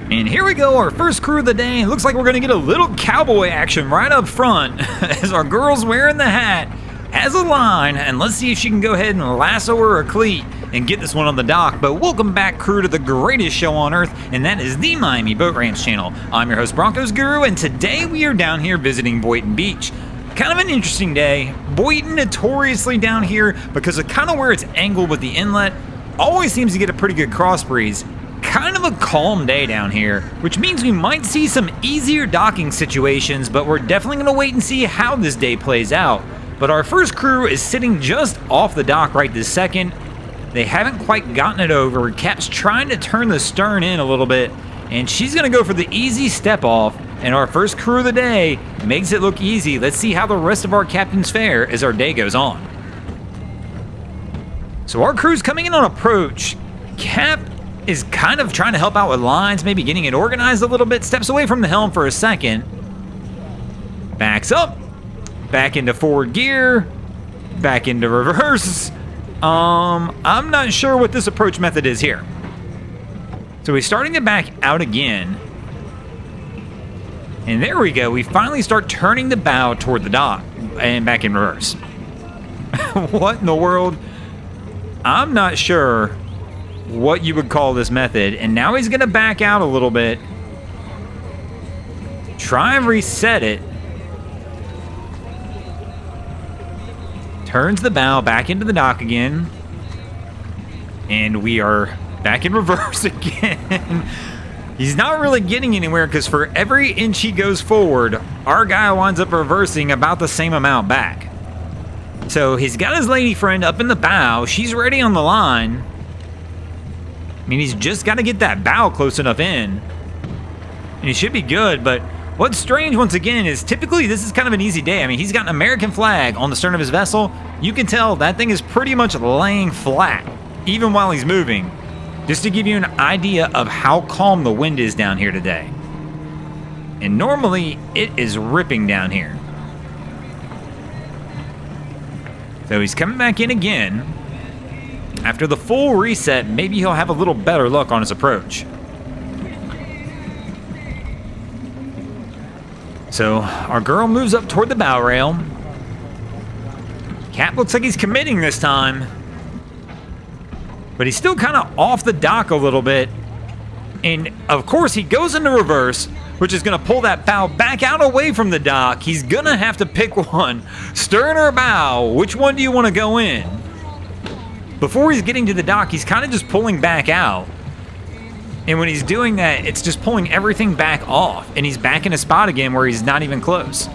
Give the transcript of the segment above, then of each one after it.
And here we go, our first crew of the day. Looks like we're going to get a little cowboy action right up front as our girl's wearing the hat, has a line, and let's see if she can go ahead and lasso her a cleat and get this one on the dock. But welcome back, crew, to the greatest show on earth, and that is the Miami Boat Ramps channel. I'm your host, Broncos Guru, and today we are down here visiting Boynton Beach. Kind of an interesting day. Boynton, notoriously down here because of kind of where it's angled with the inlet, always seems to get a pretty good cross breeze. Kind of a calm day down here, which means we might see some easier docking situations, but we're definitely going to wait and see how this day plays out. But our first crew is sitting just off the dock right this second. They haven't quite gotten it over. Cap's trying to turn the stern in a little bit, and she's going to go for the easy step off, and our first crew of the day makes it look easy. Let's see how the rest of our captains fare as our day goes on. So our crew's coming in on approach. Cap is kind of trying to help out with lines, maybe getting it organized a little bit, steps away from the helm for a second, backs up, back into forward gear, back into reverse. I'm not sure what this approach method is here. So he's starting to back out again. And there we go, we finally start turning the bow toward the dock and back in reverse. What in the world? I'm not sure what you would call this method, and now he's gonna back out a little bit, try and reset it, turns the bow back into the dock again, and we are back in reverse again. He's not really getting anywhere because for every inch he goes forward, our guy winds up reversing about the same amount back. So he's got his lady friend up in the bow, she's ready on the line. I mean, he's just got to get that bow close enough in, and he should be good. But what's strange, once again, is typically this is kind of an easy day. I mean, he's got an American flag on the stern of his vessel. You can tell that thing is pretty much laying flat, even while he's moving, just to give you an idea of how calm the wind is down here today. And normally, it is ripping down here. So he's coming back in again. After the full reset, maybe he'll have a little better luck on his approach. So our girl moves up toward the bow rail. Cap looks like he's committing this time, but he's still kind of off the dock a little bit. And of course he goes into reverse, which is going to pull that bow back out away from the dock. He's going to have to pick one, stern or bow. Which one do you want to go in? Before he's getting to the dock, he's kind of just pulling back out. And when he's doing that, it's just pulling everything back off. And he's back in a spot again where he's not even close.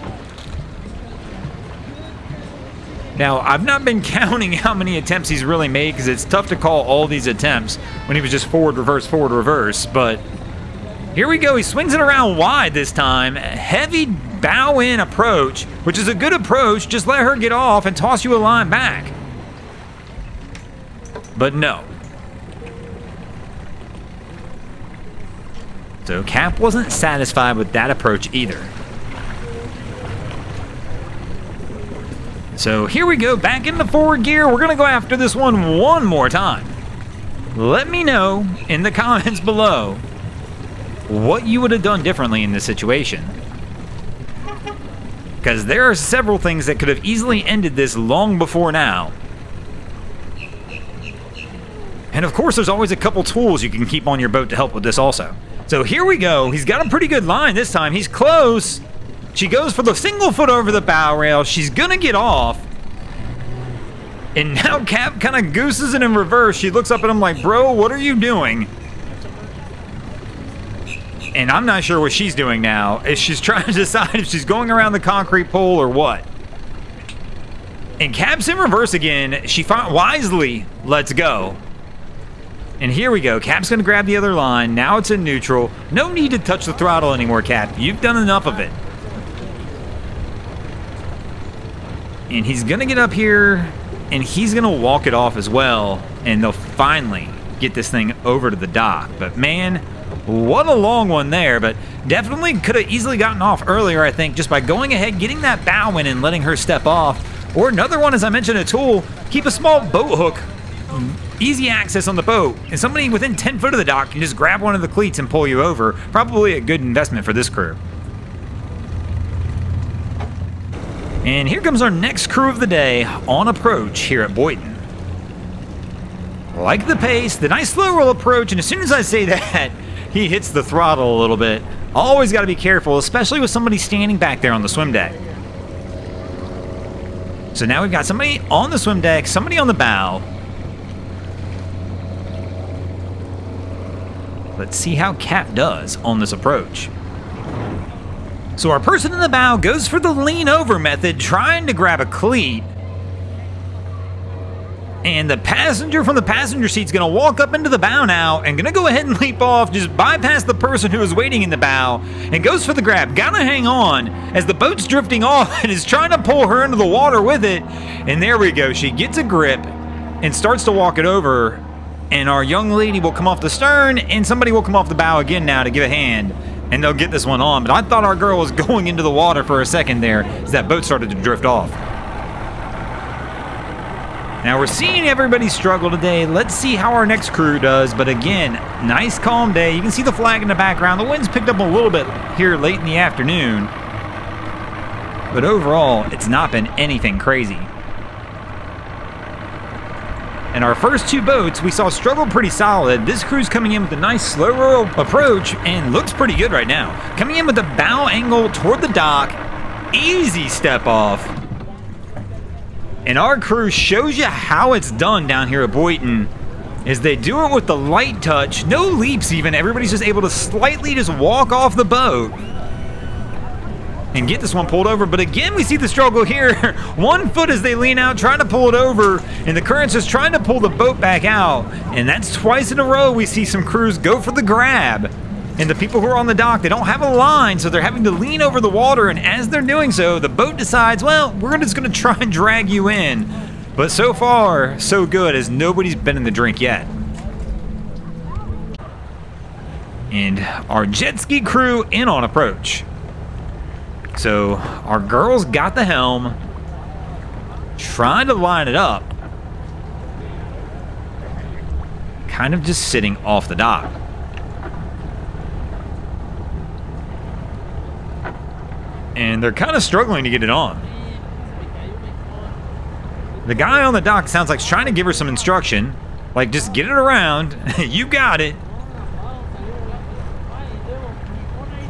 Now, I've not been counting how many attempts he's really made because it's tough to call all these attempts when he was just forward, reverse. But here we go. He swings it around wide this time. Heavy bow in approach, which is a good approach. Just let her get off and toss you a line back. But no. So Cap wasn't satisfied with that approach either. So here we go, back in the forward gear. We're gonna go after this one more time. Let me know in the comments below what you would have done differently in this situation. Because there are several things that could have easily ended this long before now. And of course, there's always a couple tools you can keep on your boat to help with this also. So here we go. He's got a pretty good line this time. He's close. She goes for the single foot over the bow rail. She's gonna get off. And now Cap kind of gooses it in reverse. She looks up at him like, bro, what are you doing? And I'm not sure what she's doing now. If she's trying to decide if she's going around the concrete pole or what. And Cap's in reverse again. She wisely lets go. And here we go. Cap's going to grab the other line. Now it's in neutral. No need to touch the throttle anymore, Cap. You've done enough of it. And he's going to get up here, and he's going to walk it off as well. And they'll finally get this thing over to the dock. But man, what a long one there. But definitely could have easily gotten off earlier, I think, just by going ahead, getting that bow in and letting her step off. Or another one, as I mentioned, a tool. Keep a small boat hook easy access on the boat, and somebody within 10 foot of the dock can just grab one of the cleats and pull you over. Probably a good investment for this crew. And here comes our next crew of the day on approach here at Boynton. Like the pace, the nice slow roll approach, and as soon as I say that, he hits the throttle a little bit. Always got to be careful, especially with somebody standing back there on the swim deck. So now we've got somebody on the swim deck, somebody on the bow. Let's see how Cap does on this approach. So our person in the bow goes for the lean over method, trying to grab a cleat. And the passenger from the passenger seat's gonna walk up into the bow now and gonna go ahead and leap off, just bypass the person who is waiting in the bow and goes for the grab. Gotta hang on as the boat's drifting off and is trying to pull her into the water with it. And there we go, she gets a grip and starts to walk it over. And our young lady will come off the stern and somebody will come off the bow again now to give a hand. And they'll get this one on. But I thought our girl was going into the water for a second there as that boat started to drift off. Now we're seeing everybody struggle today. Let's see how our next crew does. But again, nice calm day. You can see the flag in the background. The wind's picked up a little bit here late in the afternoon. But overall, it's not been anything crazy. And our first two boats we saw struggle pretty solid. This crew's coming in with a nice slow roll approach and looks pretty good right now. Coming in with a bow angle toward the dock. Easy step off. And our crew shows you how it's done down here at Boynton. Is they do it with the light touch, no leaps even. Everybody's just able to slightly just walk off the boat and get this one pulled over. But again, we see the struggle here. 1 foot as they lean out, trying to pull it over, and the current's just trying to pull the boat back out. And that's twice in a row we see some crews go for the grab. And the people who are on the dock, they don't have a line, so they're having to lean over the water, and as they're doing so, the boat decides, well, we're just gonna try and drag you in. But so far, so good, as nobody's been in the drink yet. And our jet ski crew in on approach. So our girls got the helm, trying to line it up, kind of just sitting off the dock. And they're kind of struggling to get it on. The guy on the dock sounds like he's trying to give her some instruction, like just get it around, you got it.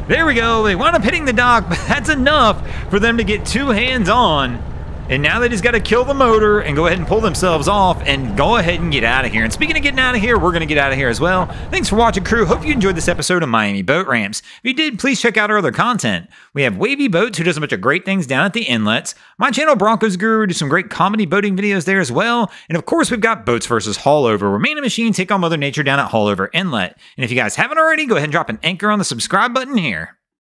There we go, they wound up hitting the dock, but that's enough for them to get two hands on. And now they just got to kill the motor and go ahead and pull themselves off and go ahead and get out of here. And speaking of getting out of here, we're going to get out of here as well. Thanks for watching, crew. Hope you enjoyed this episode of Miami Boat Ramps. If you did, please check out our other content. We have Wavy Boats, who does a bunch of great things down at the inlets. My channel, Broncos Guru, do some great comedy boating videos there as well. And of course, we've got Boats vs. Haulover, where man and machine take on Mother Nature down at Haulover Inlet. And if you guys haven't already, go ahead and drop an anchor on the subscribe button here.